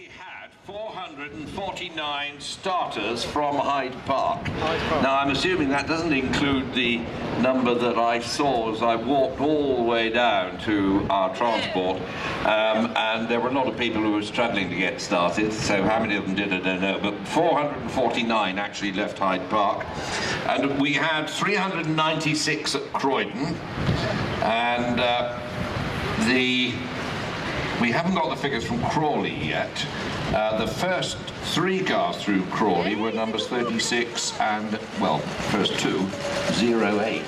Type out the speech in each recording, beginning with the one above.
actually had 449 starters from Hyde Park. Now I'm assuming that doesn't include the number that I saw as I walked all the way down to our transport, and there were a lot of people who were struggling to get started, so how many of them did I don't know, but 449 actually left Hyde Park, and we had 396 at Croydon, and we haven't got the figures from Crawley yet. The first 3 cars through Crawley were numbers 36 and, well, first 2, 08.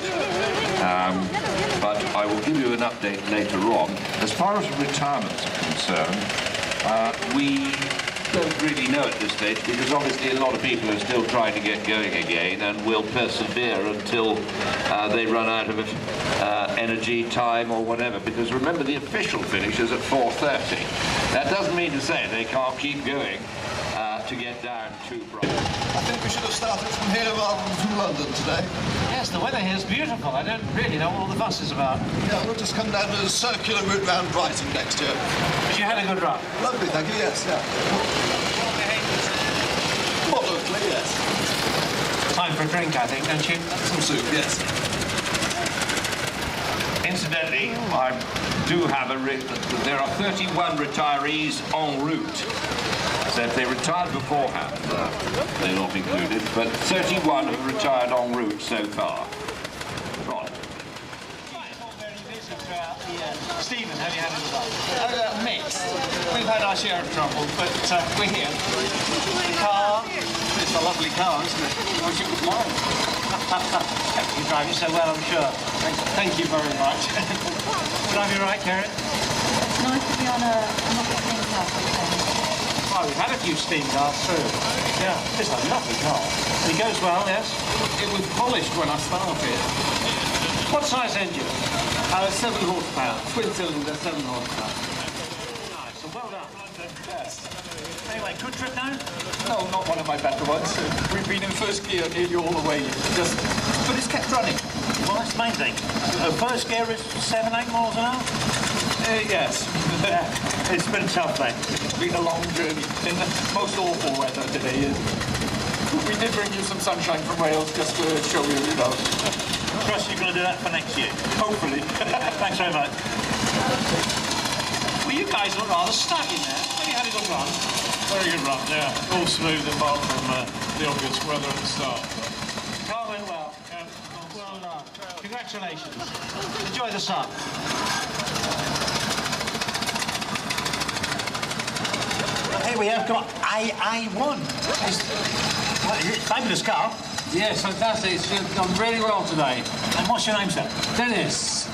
But I will give you an update later on. As far as retirements are concerned, we don't really know at this stage, because obviously a lot of people are still trying to get going again and will persevere until they run out of energy, time or whatever, because remember the official finish is at 4:30. That doesn't mean to say they can't keep going to get down to Brighton. I think we should have started from here rather than from London today. Yes, the weather here is beautiful. I don't really know what all the fuss is about. Yeah, we'll just come down to a circular route round Brighton next year. But you had a good run? Lovely, thank you, yes, yeah. Moderately, yes. Time for a drink, I think, don't you? Some soup, yes. Incidentally, I do have there are 31 retirees en route. So if they retired beforehand, they're not included, but 31 have retired en route so far. Right. Stephen, have you had a good mixed. We've had our share of trouble, but we're here. The car, it's a lovely car, isn't it? I wish it was mine. You drive it so well, I'm sure. Thank you very much. Would I be right, Karen? It's nice to be on a steam car. Oh, we've had a few steam cars through. Yeah, it's a lovely car. It goes well, yes? It was polished when I started. What size engine? 7 horsepower, twin cylinder, 7 horsepower. Nice, so well done. Yes. Anyway, good trip now? No, not one of my better ones. We've been in first gear nearly all the way, but it's kept running. Well, that's the main thing. First gear is 7, 8 miles an hour? Yes. Yeah, it's been tough, mate. It's been a long journey in the most awful weather today. We did bring you some sunshine from Wales just to show you, you know. Trust you're going to do that for next year. Hopefully. Thanks very much. Well, you guys look rather stuck in there. Have you had a good run? Very good run, yeah. All smooth apart from the obvious weather at the start. Car went well. Yeah. Well done. Congratulations. Enjoy the sun. Here we have got AA1. It's a fabulous car. Yes, fantastic. It's gone really well today. And what's your name, sir? Dennis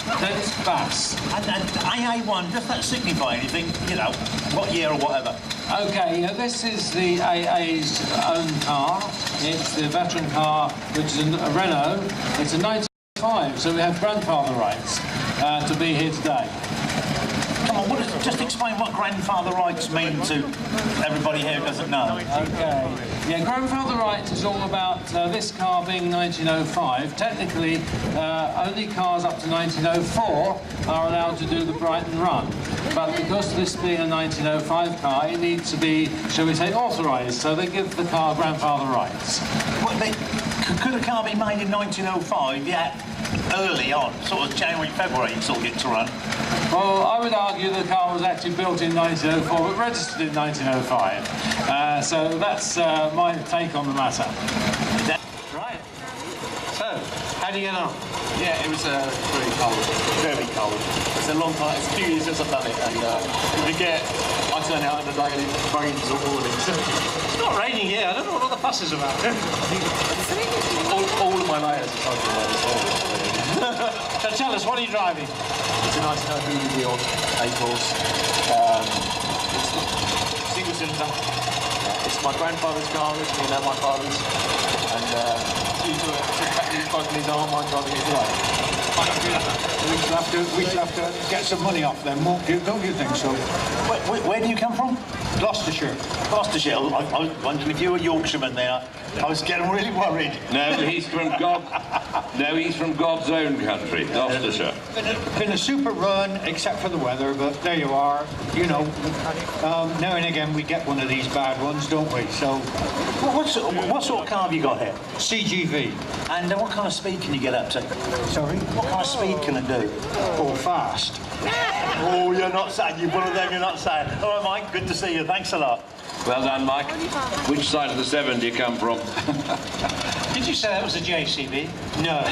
Bass. And AA1, does that signify anything, you know, what year or whatever? Okay, this is the AA's own car. It's the veteran car, which is a Renault. It's a 95, so we have grandfather rights to be here today. Come on, just explain what grandfather rights mean to everybody here who doesn't know. Okay. Yeah, grandfather rights is all about this car being 1905. Technically, only cars up to 1904 are allowed to do the Brighton run. But because this being a 1905 car, it needs to be, shall we say, authorised. So they give the car grandfather rights. Well, could a car be made in 1905? Yeah, early on, sort of January, February, sort of get to run. Well, I would argue the car was actually built in 1904, but registered in 1905. So that's my take on the matter. Right. So, how do you get on? Yeah, it was very cold. Very cold. It's a long time. It's a few years since I've done it, and if you get, I turn out in the day and it rains all morning. So. It's not raining here. I don't know what all the fuss is about. all of my layers are soaking wet as well. So tell us, what are you driving? It's a nice wheel, 8-horse. It's single cylinder. It's my grandfather's car, originally, now my father's. And he's driving his arm, I'm driving his leg. We should have to get some money off them, don't you think so? Where do you come from? Gloucestershire. Gloucestershire. I was wondering if you were Yorkshireman there. I was getting really worried. No, he's from No, he's from God's own country, Gloucestershire. Been a super run, except for the weather, but there you are. You know, now and again we get one of these bad ones, don't we? So, What sort of car have you got here? CGV. And what kind of speed can you get up to? Sorry? What kind of speed can it do? Or fast. Oh, you're not saying. You're one of them, you're not saying. All right, Mike, good to see you. Thanks a lot. Well done, Mike. Which side of the Severn do you come from? Did you say that was a JCB? No.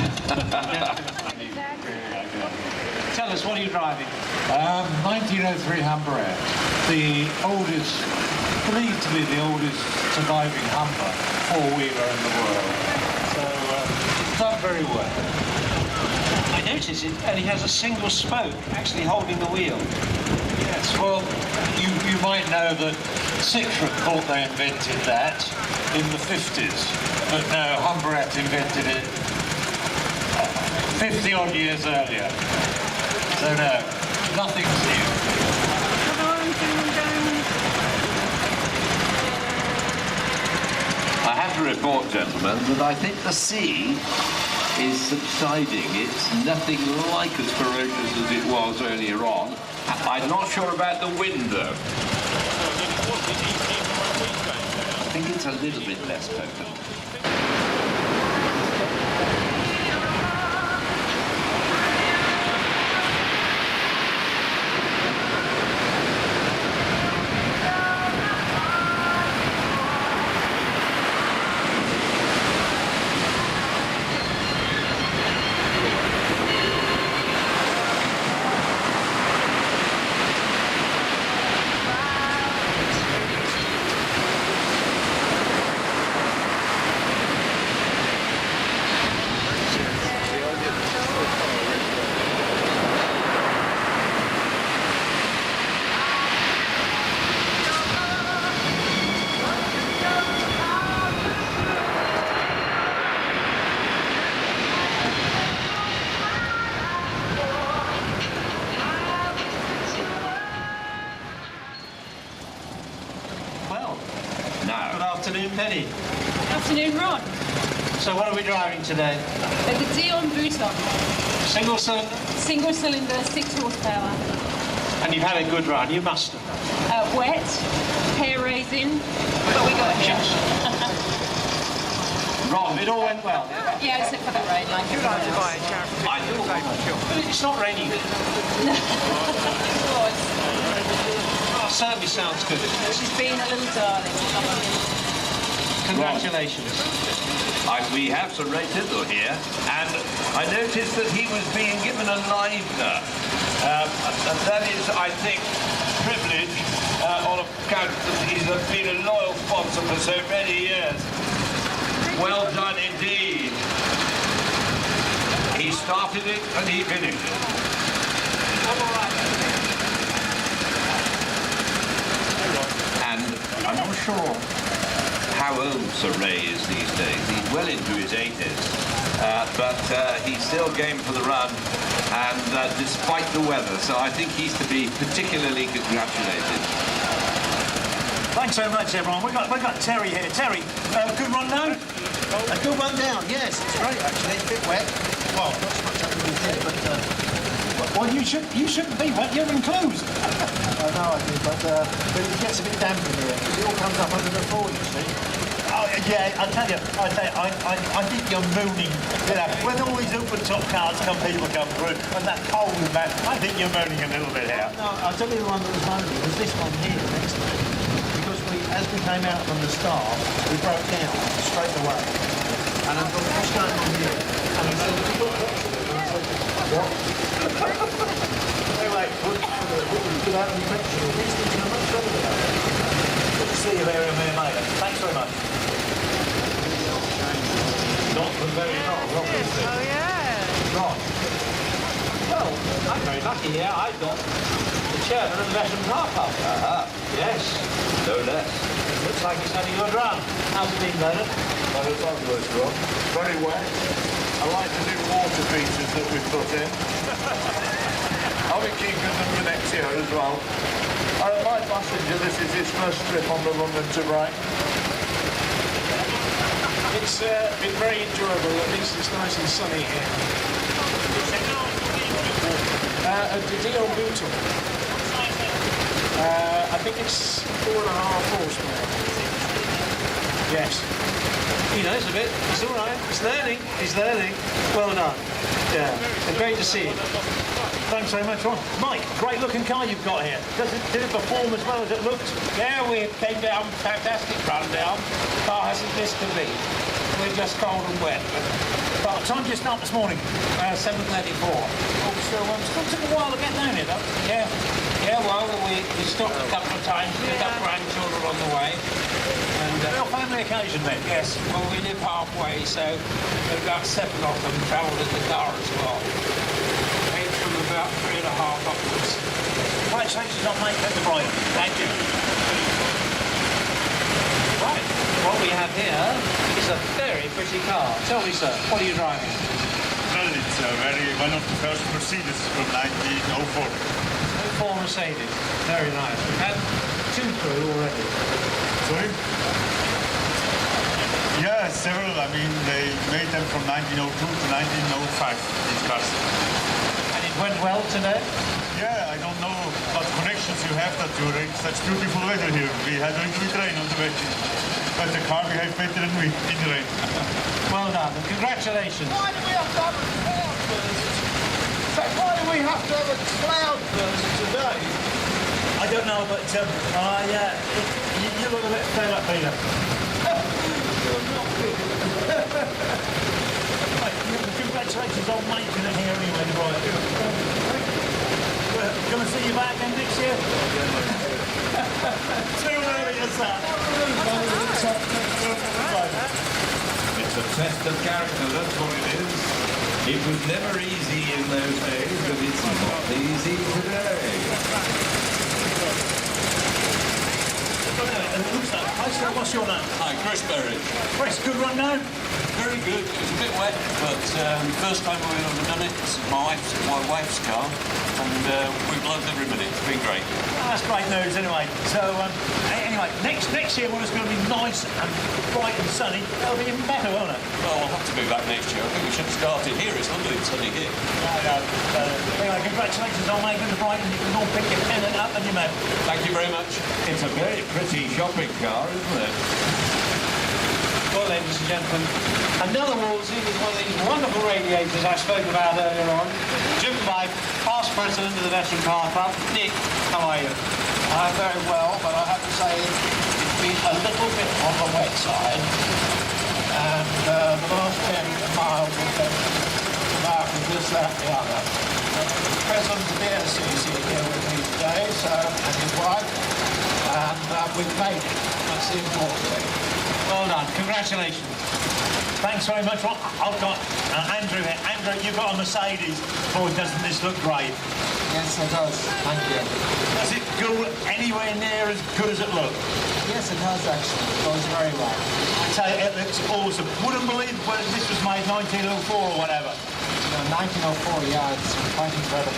Tell us, what are you driving? 1903 Humber, the oldest, believed to be the oldest surviving Humber four-wheeler in the world. So, done very well. I notice it only has a single spoke actually holding the wheel. Yes, well, you might know that Citroën thought they invented that in the 50s, but no, Humberette invented it 50-odd years earlier. So no, nothing's new. I have to report, gentlemen, that I think the sea is subsiding. It's nothing like as ferocious as it was earlier on. I'm not sure about the wind, though. I think it's a little bit less potent. Good afternoon, Penny. Afternoon, Ron. So what are we driving today? The Dion Bouton. Single cylinder? Single cylinder, 6 horsepower. And you've had a good run, you must have. Wet, hair raising, but we got here. Ron, it all went well. Yeah, except for the rain. I thought. But it's not raining. Oh, certainly sounds good. She's been a little darling. Congratulations. We have Sir Ray Tindall here, and I noticed that he was being given a livener. And that is, I think, privilege on account that he's been a loyal sponsor for so many years. Well done indeed. He started it and he finished it. And I'm not sure how old Sir Ray is these days. He's well into his 80s, but he's still game for the run, and despite the weather, so I think he's to be particularly congratulated. Thanks so much, everyone. We've got Terry here. Terry, good run down? A good one down, yes. It's great, actually. It's a bit wet. Well, not so much up as we did, but... Well, you shouldn't be wet. You're enclosed. I know I do, but it gets a bit damp in here. It all comes up under the floor, you see. Oh, yeah, I think you're mooning. You know, when all these open top cars people come through, and that cold and that, I think you're mooning a little bit here. No, I'll tell you the one that was moaning was this one here next to me. Because as we came out from the start, we broke down straight away. And I thought, what's going on here? And I said, what? Anyway, without any mention, these things are much better than that. Good to see you there, mate. Thanks very much. Not for very long, obviously. Oh, yeah. Not. Well, I'm very lucky here. I've got the chairman of the Veteran Car Club. Yes. No less. Looks like he's had a good run. How's it been, Bernard? Well, it's fabulous, Rob. Very wet. I like the new water features that we've put in. I'll be keeping them for next year as well. My passenger, this is his first trip on the London to Brighton. It's been very enjoyable, at least it's nice and sunny here. A Deal Bootle. I think it's 4.5 horsepower. Yes. He knows a bit. It's all right. He's learning. He's learning. Well done. Yeah. And great to see you. Thanks very much, Ron. Mike, great looking car you've got here. Did it perform as well as it looked? Yeah, we came down, fantastic run down. Car hasn't missed a beat. We're just cold and wet. But what time did you start this morning? 7:34. Oh, still took a while to get down here, though. Yeah. Yeah, well, we stopped a couple of times, picked up grandchildren on the way. And, Real family occasion then. yes, well, we live halfway, so about 7 of them travelled in the car as well. Age from about 3.5 upwards. Congratulations on making it to Brighton. Thank you. Right, what we have here is a very pretty car. Tell me, sir, what are you driving? Well, it's one of the first Mercedes from 1904. 04 Mercedes. Very nice. We've had 2 through already. Sorry? Yeah, several. I mean, they made them from 1902 to 1905, these cars. And it went well today? Yeah, I don't know what connections you have that during such beautiful weather here. We had a little bit rain on the way. But the car behaved better than we in the rain. Well done, and congratulations. Why do we have to have a cloudburst? So why do we have to have a cloudburst today? I don't know, but yeah, you look a bit fed up, Peter. Congratulations on making it here anyway, right? We're going to see you back again next year? Too early as that. It's a test of character, that's what it is. It was never easy in those days, but it's not easy today. What's your name? Hi, Chris Berry. Chris, good run now? Very good. It was a bit wet, but first time we've ever done it. It's my wife's car, and we've loved every minute. It's been great. That's great news anyway. So, anyway, next year when it's going to be nice and bright and sunny, it'll be even better, won't it? Well, I'll have to be back next year. I think we should have started here. It's lovely and sunny here. Anyway, congratulations on making the Brighton. You can all pick your pennant up and your medal. Thank you very much. It's a very pretty shopping car, isn't it? Well, ladies and gentlemen, another Wolsey with one of these wonderful radiators I spoke about earlier on, driven by past president of the Veteran Car Club, Nick. How are you? I'm very well, but I have to say it's been a little bit on the wet side, and the last 10 miles have been about this, that, the other. The president of the BSCC here with me today, so, and his wife, and we've made it. That's the important thing. Well done. Congratulations. Thanks very much. I've got Andrew here. Andrew, you've got a Mercedes. Boy, doesn't this look great? Yes, it does. Thank you. Does it go anywhere near as good as it looks? Yes, it does actually. It goes very well. I tell you, it looks awesome. Wouldn't believe when this was made 1904 or whatever. You know, 1904, yeah, it's quite incredible.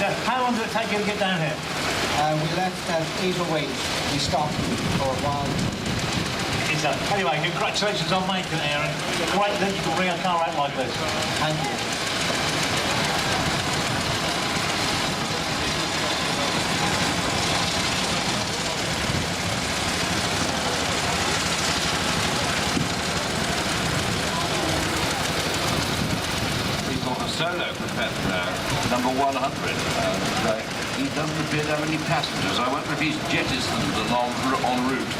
And how long did it take you to get down here? We left at 8:08. We stopped for a while. Anyway, congratulations on making it here, and great that you can bring a car out like this. Thank you. He's got a solo professor now, number 100, and he doesn't appear to have any passengers. I wonder if he's jettisoned them en route.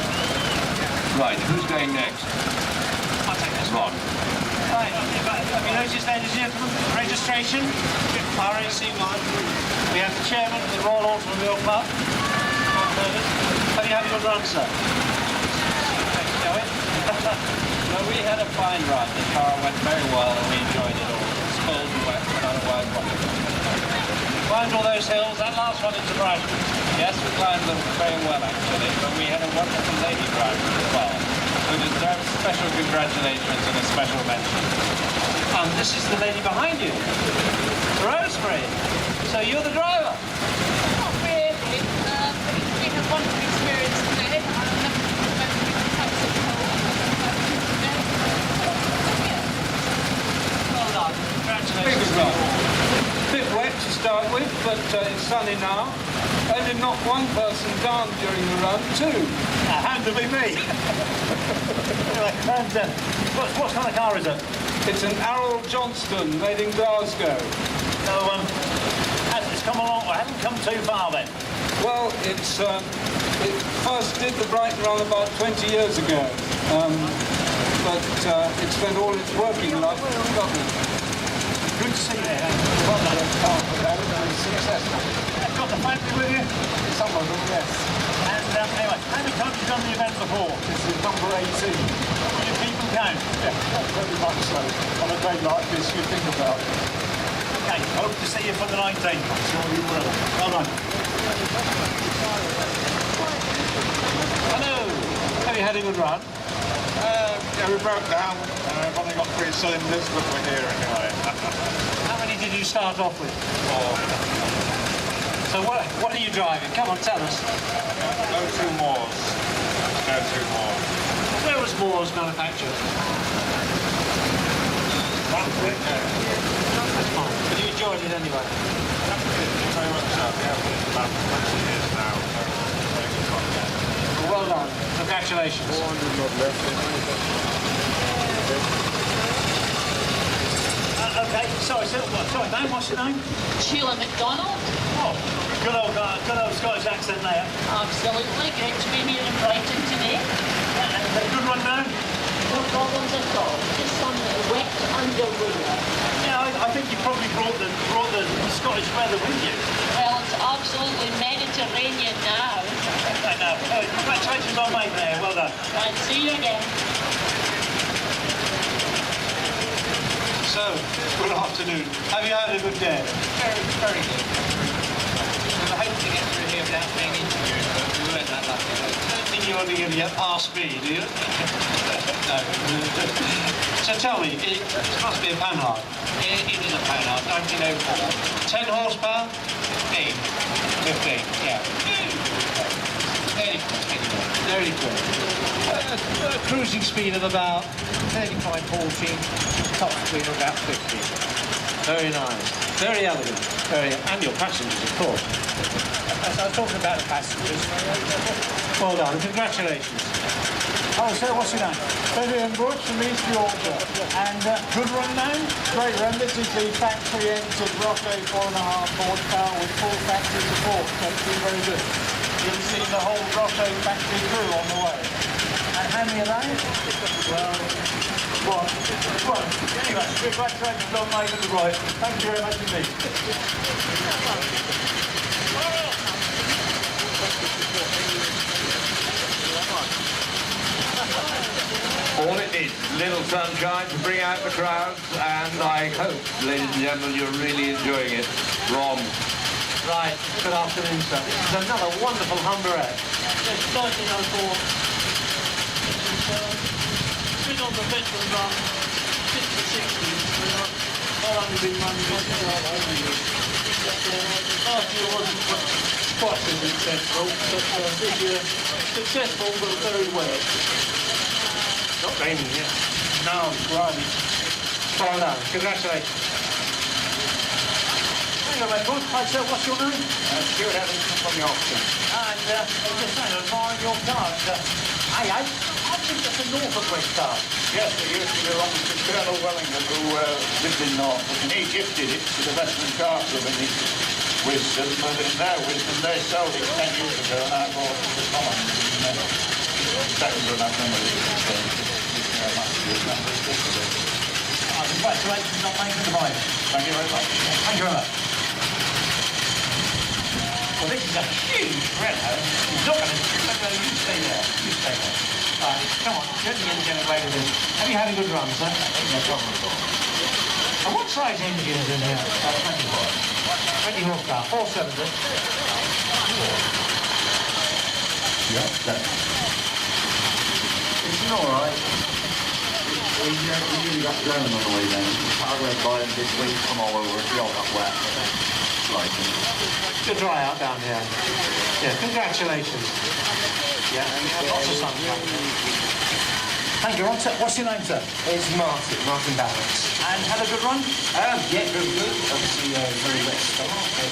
Right, who's going next? I'll take this Ron. Right, have you noticed, ladies and gentlemen, registration, RAC1. We have the chairman of the Royal Automobile Club. Have you had a good run, sir? Going? Well, we had a fine run. The car went very well and we enjoyed it all. It's cold and wet, but otherwise wonderful. Climbed all those hills. That last one into Brighton. Yes, we climbed them very well actually, but we had a wonderful lady driver as well, who deserves special congratulations and a special mention. And this is the lady behind you, Rosemary. So you're the driver? Not really. We had wonderful experience today. I'm never remember the types of cold. Big run. Bit wet to start with, but it's sunny now. Only knocked one person down during the run, too. Hand to be me. Anyway, and what kind of car is it? It's an Arrow Johnston made in Glasgow. So, it's come along, or hasn't come too far then? Well, it first did the Brighton run about 20 years ago, but it spent all its working life in Scotland. Good to see you there. Well done. Successful. Got the family with you? Some of them, yes. And anyway, how many times have you done the event before? This is number 18. Will you keep them count? Yeah, very much so. On a day like this, you think about it. Okay, hope to see you for the 19th. I'm sure you will. Well done. Hello. Have you had a good run? Yeah, we broke down. I've only got 3 cylinders, but we're here anyway. How many did you start off with? 4. So what are you driving? Come on, tell us. No 2 Moors. No 2 Moors. Where was Moore's manufactured? Frankly, yeah. That's fine. But you enjoyed it anyway? Very much so. Yeah, we've been about 20 years now. Well done. Congratulations. Okay, sorry, ma'am, what's your name? Sheila McDonald. Oh, good old Scottish accent there. Absolutely. Great to be here in Brighton today. And a good one now? No problems at all. Just some wet underwear. Yeah, I think you probably brought the Scottish weather with you. Well, it's absolutely Mediterranean now. I know. Congratulations on mate there. Well done. Right, see you again. So, good afternoon. Have you had a good day? Very, very good. We were hoping to get through here without being interviewed, but we weren't that lucky. I don't think you want to get past me, do you? No. So tell me, it must be a Panhard. It is a Panhard, 1904. 10 horsepower? 15. 15, yeah. Very quick, anyway. Very quick. A cruising speed of about 35, 40, top speed of about 50. Very nice. Very elegant. And your passengers, of course. As I was talking about the passengers. Well done. Congratulations. Oh, so what's your name? Vivian Bush from East Yorkshire. And good run now? Great run. This is the factory entered Roche 4.5 horsepower with full factory support, so it's been very good. You'll see the whole Roche factory crew on the way. And how many are they? Well, one. Anyway, congratulations on making the ride. Thank you very much indeed. All it needs is a little sunshine to bring out the crowds, and I hope, ladies and gentlemen, you're really enjoying it. Ron. Right. Good afternoon, sir. It's another wonderful Humberette. It's 1904. It's been on the veteran run since the 60s. Not only been running this last year wasn't quite so successful, but this year successful but very well. Not raining yet. No, great. Well done. Congratulations. Hang on, mate, what's your name? Stuart Evans from Yorkshire. And just saying, I'm admiring your car. I think that's a Norfolk West car. Yes, it used to belong to Colonel Wellington, who lived in Norfolk, and he gifted it to the Western Car Club in his wisdom, but in their wisdom they sold it 10 years ago, and I bought it to the Commons. Second run I've done with it. Congratulations on making the ride. Thank you very much. Thank you very much. Well, this is a huge Renault. He's not going to... You stay there. You stay there. Right, come on. You're going to get away with this. Have you had a good run, sir? No problem at all. And what size engine is in here? 20 horsepower. 470. Yeah, it's all right. We really got going on the way down. I went by them this week from all over. We all got wet. To dry out down here. Yeah, congratulations. Yeah, and lots of sunshine. Thank you. What's your name, sir? It's Martin Barrett. And had a good run? Yeah, very good. Obviously, very wet start, but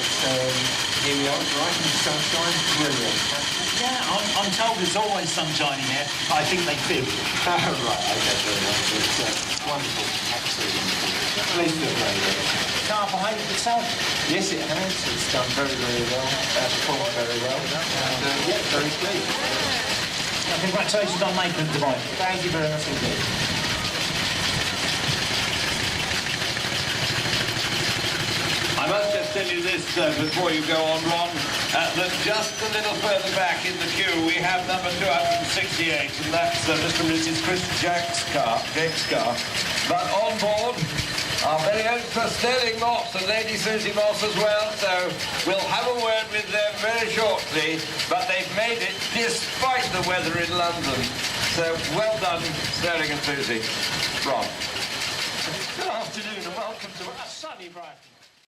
here we are, Brighton, sunshine, brilliant. Yeah, I'm told there's always sunshine here. I think they fib. Right, okay, very nice. It's wonderful, absolutely wonderful. Pleased to have made it. The car behaved itself? Yes, it has. It's done very, very well, performed very well, and yeah, very pleased. Congratulations on making it to Brighton. Thank you very much indeed. I must just tell you this before you go on, Ron, that just a little further back in the queue we have number 268, and that's Mr. and Mrs. Chris Jake's car. But on board, our very own Sterling Moss and Lady Susie Moss as well, so we'll have a word with them very shortly, but they've made it despite the weather in London. So well done, Sterling and Susie. Ron. Good afternoon and welcome to sunny Brighton.